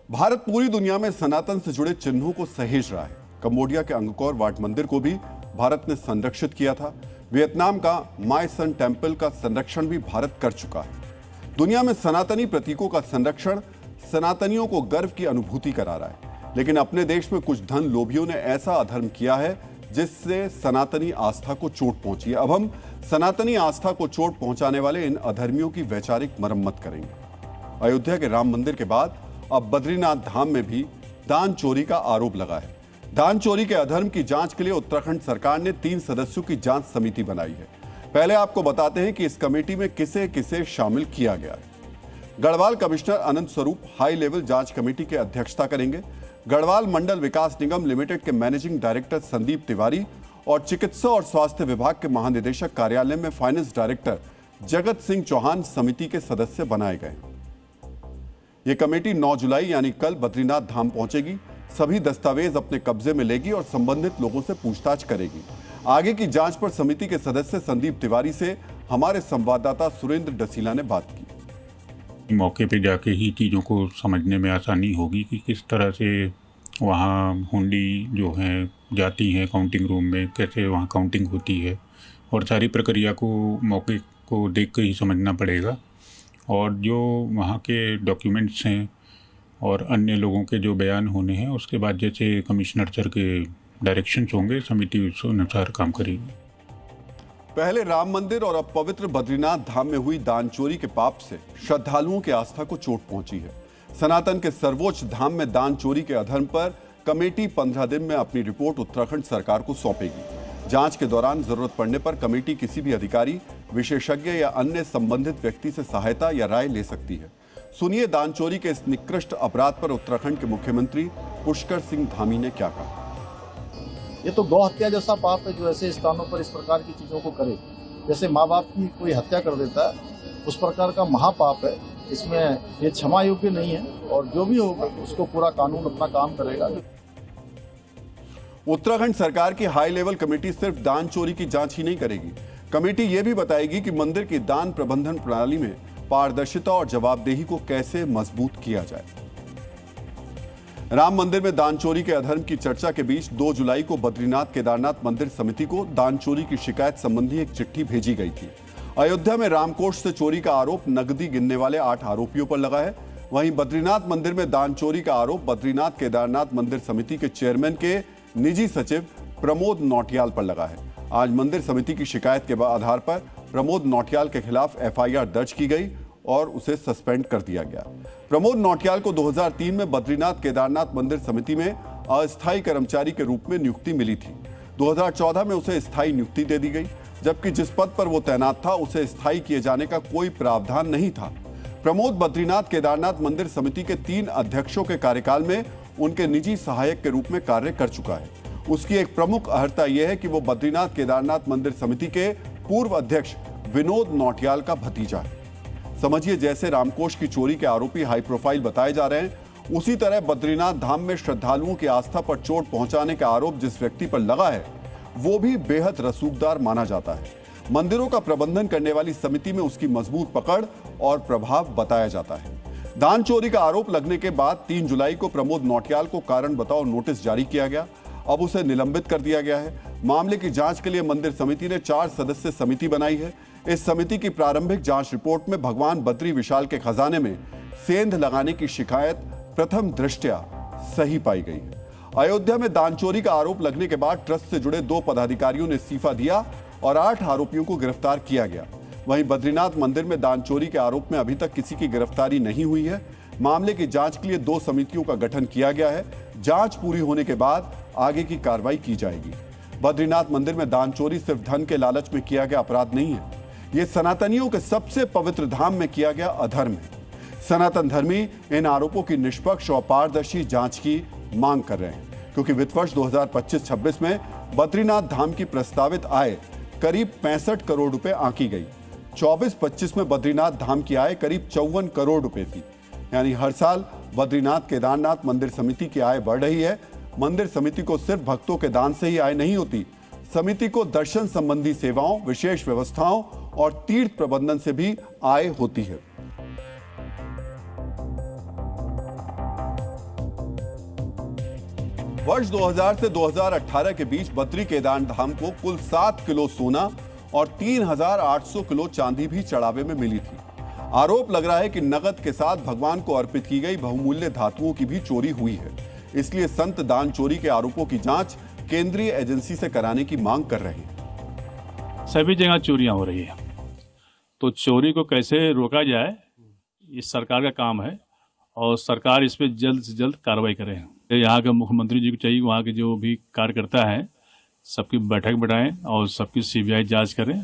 भारत पूरी दुनिया में सनातन से जुड़े चिन्हों को सहेज रहा है। कंबोडिया के अंगकोर वाट मंदिर को भी भारत ने संरक्षित किया था। वियतनाम का माय सन टेम्पल का संरक्षण भी भारत कर चुका है। दुनिया में सनातनी प्रतीकों का संरक्षण सनातनियों को गर्व की अनुभूति करा रहा है। लेकिन अपने देश में कुछ धन लोभियों ने ऐसा अधर्म किया है जिससे सनातनी आस्था को चोट पहुंची है। अब हम सनातनी आस्था को चोट पहुंचाने वाले इन अधर्मियों की वैचारिक मरम्मत करेंगे। अयोध्या के राम मंदिर के बाद अब बद्रीनाथ धाम में भी दान चोरी का आरोप लगा है। दान चोरी के अधर्म की जांच के लिए उत्तराखंड सरकार ने 3 सदस्यों की जांच समिति बनाई है। पहले आपको बताते हैं कि इस कमेटी में किसे किसे शामिल किया गया है। गढ़वाल कमिश्नर अनंत स्वरूप हाई लेवल जांच कमेटी की अध्यक्षता करेंगे। गढ़वाल मंडल विकास निगम लिमिटेड के मैनेजिंग डायरेक्टर संदीप तिवारी और चिकित्सा और स्वास्थ्य विभाग के महानिदेशक कार्यालय में फाइनेंस डायरेक्टर जगत सिंह चौहान समिति के सदस्य बनाए गए। ये कमेटी 9 जुलाई यानी कल बद्रीनाथ धाम पहुंचेगी। सभी दस्तावेज अपने कब्जे में लेगी और संबंधित लोगों से पूछताछ करेगी। आगे की जांच पर समिति के सदस्य संदीप तिवारी से हमारे संवाददाता सुरेंद्र डसीला ने बात की। मौके पे जाके ही चीज़ों को समझने में आसानी होगी कि किस तरह से वहाँ हुंडी जो है जाती है काउंटिंग रूम में, कैसे वहाँ काउंटिंग होती है और सारी प्रक्रिया को मौके को देख के ही समझना पड़ेगा। और जो वहाँ के डॉक्यूमेंट्स हैं और अन्य लोगों के जो बयान होने हैं उसके बाद जैसे कमिश्नर सर के डायरेक्शंस होंगे, समिति उस अनुसार काम करेगी। पहले राम मंदिर और अब पवित्र बद्रीनाथ धाम में हुई दान चोरी के पाप से श्रद्धालुओं की आस्था को चोट पहुंची है। सनातन के सर्वोच्च धाम में दान चोरी के अधर्म पर कमेटी 15 दिन में अपनी रिपोर्ट उत्तराखंड सरकार को सौंपेगी। जांच के दौरान जरूरत पड़ने पर कमेटी किसी भी अधिकारी, विशेषज्ञ या अन्य संबंधित व्यक्ति से सहायता या राय ले सकती है। सुनिए दान चोरी के इस निकृष्ट अपराध पर उत्तराखंड के मुख्यमंत्री पुष्कर सिंह धामी ने क्या कहा। ये तो गौ हत्या जैसा पाप है जो ऐसे स्थानों पर इस प्रकार की चीजों को करे। जैसे माँ बाप की कोई हत्या कर देता है उस प्रकार का महापाप है। इसमें ये क्षमा योग्य नहीं है और जो भी होगा उसको पूरा कानून अपना काम करेगा। उत्तराखंड सरकार की हाई लेवल कमेटी सिर्फ दान चोरी की जांच ही नहीं करेगी। कमेटी यह भी बताएगी कि मंदिर की दान प्रबंधन प्रणाली में पारदर्शिता और जवाबदेही को कैसे मजबूत किया जाए। राम मंदिर में दान चोरी के अधर्म की चर्चा के बीच 2 जुलाई को बद्रीनाथ केदारनाथ मंदिर समिति को दान चोरी की शिकायत संबंधी एक चिट्ठी भेजी गई थी। अयोध्या में रामकोष से चोरी का आरोप नकदी गिनने वाले 8 आरोपियों पर लगा है। वहीं बद्रीनाथ मंदिर में दान चोरी का आरोप बद्रीनाथ केदारनाथ मंदिर समिति के चेयरमैन के निजी सचिव प्रमोद नौटियाल पर लगा है। आज मंदिर समिति की शिकायत के आधार पर प्रमोद नौटियाल के खिलाफ एफआईआर दर्ज की गई और उसे सस्पेंड कर दिया गया। प्रमोद नौटियाल को 2003 में बद्रीनाथ केदारनाथ मंदिर समिति में अस्थायी कर्मचारी के रूप में नियुक्ति मिली थी। 2014 में उसे स्थायी नियुक्ति दे दी गई, जबकि जिस पद पर वो तैनात था उसे स्थायी किए जाने का कोई प्रावधान नहीं था। प्रमोद बद्रीनाथ केदारनाथ मंदिर समिति के 3 अध्यक्षों के कार्यकाल में उनके निजी सहायक के रूप में कार्य कर चुका है। उसकी एक प्रमुख अर्हता यह है कि वो बद्रीनाथ केदारनाथ मंदिर समिति के पूर्व अध्यक्ष विनोद नौटियाल का भतीजा है। समझिए, जैसे रामकोष की चोरी के आरोपी हाई प्रोफाइल बताए जा रहे हैं, उसी तरह बद्रीनाथ धाम में श्रद्धालुओं की आस्था पर चोट पहुंचाने का आरोप जिस व्यक्ति पर लगा है वो भी बेहद रसूखदार माना जाता है। मंदिरों का प्रबंधन करने वाली समिति में उसकी मजबूत पकड़ और प्रभाव बताया जाता है। दान चोरी का आरोप लगने के बाद 3 जुलाई को प्रमोद नौटियाल को कारण बताओ नोटिस जारी किया गया। अब उसे निलंबित कर दिया गया है। मामले की जांच के लिए मंदिर समिति ने 4 सदस्य समिति बनाई है। इस समिति की प्रारंभिक जांच रिपोर्ट में भगवान बद्री विशाल के खजाने में सेंध लगाने की शिकायत प्रथम दृष्टया सही पाई गई है। अयोध्या में दान चोरी का आरोप लगने के बाद ट्रस्ट से जुड़े 2 पदाधिकारियों ने इस्तीफा दिया और 8 आरोपियों को गिरफ्तार किया गया। वहीं बद्रीनाथ मंदिर में दान चोरी के आरोप में अभी तक किसी की गिरफ्तारी नहीं हुई है। मामले की जांच के लिए 2 समितियों का गठन किया गया है। जांच पूरी होने के बाद आगे की कार्रवाई की जाएगी। बद्रीनाथ मंदिर में दान चोरी सिर्फ धन के लालच में किया गया अपराध नहीं है, यह सनातनियों के सबसे पवित्र धाम में किया गया अधर्म है। सनातन धर्मी इन आरोपों की निष्पक्ष और पारदर्शी जांच की मांग कर रहे हैं, क्योंकि वित्त वर्ष 2025-26 में बद्रीनाथ धाम की प्रस्तावित आय करीब 65 करोड़ रुपए आंकी गई। 24-25 में बद्रीनाथ धाम की आय करीब 54 करोड़ रुपए थी। यानी हर साल बद्रीनाथ केदारनाथ मंदिर समिति की आय बढ़ रही है। मंदिर समिति को सिर्फ भक्तों के दान से ही आय नहीं होती, समिति को दर्शन संबंधी सेवाओं, विशेष व्यवस्थाओं और तीर्थ प्रबंधन से भी आय होती है। वर्ष 2000 से 2018 के बीच बद्री केदार धाम को कुल 7 किलो सोना और 3,800 किलो चांदी भी चढ़ावे में मिली थी। आरोप लग रहा है कि नकद के साथ भगवान को अर्पित की गई बहुमूल्य धातुओं की भी चोरी हुई है। इसलिए संत दान चोरी के आरोपों की जांच केंद्रीय एजेंसी से कराने की मांग कर रहे हैं। सभी जगह चोरियां हो रही है, तो चोरी को कैसे रोका जाए ये सरकार का काम है और सरकार इस पर जल्द से जल्द कार्रवाई करे। यहाँ के मुख्यमंत्री जी को चाहिए वहाँ के जो भी कार्यकर्ता हैं सबकी बैठक बैठाएं और सबकी CBI जांच करें।